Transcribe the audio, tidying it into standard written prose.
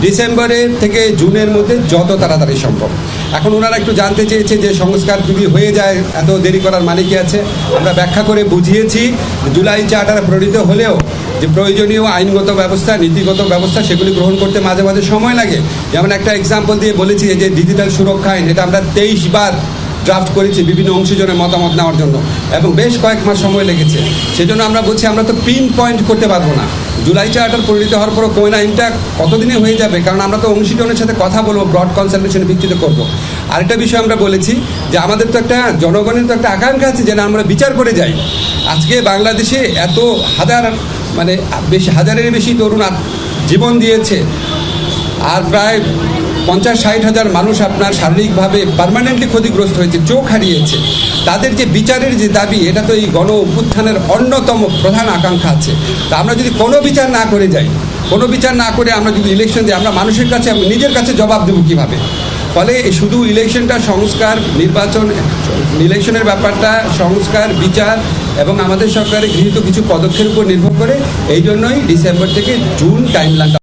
ডিসেম্বরের থেকে জুনের মধ্যে যত তাড়াতাড়ি সম্ভব। এখন ওনারা একটু জানতে চেয়েছে যে সংস্কার যদি হয়ে যায় এত দেরি করার মানে কি আছে। আমরা ব্যাখ্যা করে বুঝিয়েছি জুলাই চার্টার প্রণীত হলেও যে প্রয়োজনীয় আইনগত ব্যবস্থা, নীতিগত ব্যবস্থা সেগুলি গ্রহণ করতে মাঝে মাঝে সময় লাগে। যেমন একটা এক্সাম্পল দিয়ে বলেছি যে ডিজিটাল সুরক্ষা আইন, এটা আমরা 23 বার ড্রাফট করেছি বিভিন্ন অংশীজনের মতামত নেওয়ার জন্য এবং বেশ কয়েক মাস সময় লেগেছে। সেজন্য আমরা বলছি আমরা তো পিন পয়েন্ট করতে পারবো না। জুলাই চার্টার পরিণত হওয়ার পরও কোন আইনটা কতদিনে হয়ে যাবে, কারণ আমরা তো অংশীজনের সাথে কথা বলবো, ব্রড কনসালটেশনের ভিত্তিতে করবো। আরেকটা বিষয় আমরা বলেছি যে আমাদের তো একটা জনগণের তো একটা আকাঙ্ক্ষা আছে যেন আমরা বিচার করে যাই। আজকে বাংলাদেশে এত হাজারের বেশি তরুণ জীবন দিয়েছে, আর প্রায় 50-60 হাজার মানুষ আপনার শারীরিকভাবে পার্মানেন্টলি ক্ষতিগ্রস্ত হয়েছে, চোখ হারিয়েছে। তাদের যে বিচারের যে দাবি, এটা তো এই গণ অভ্যুত্থানের অন্যতম প্রধান আকাঙ্ক্ষা আছে। তা আমরা যদি কোনো বিচার না করে যাই, কোনো বিচার না করে আমরা যদি ইলেকশন দিই, আমরা মানুষের কাছে নিজের কাছে জবাব দেবো কীভাবে? ফলে শুধু ইলেকশনটা সংস্কার, ইলেকশনের ব্যাপারটা সংস্কার, বিচার এবং আমাদের সরকারের গৃহীত কিছু পদক্ষেপের উপর নির্ভর করে। এই জন্যই ডিসেম্বর থেকে জুন টাইমলাইনটা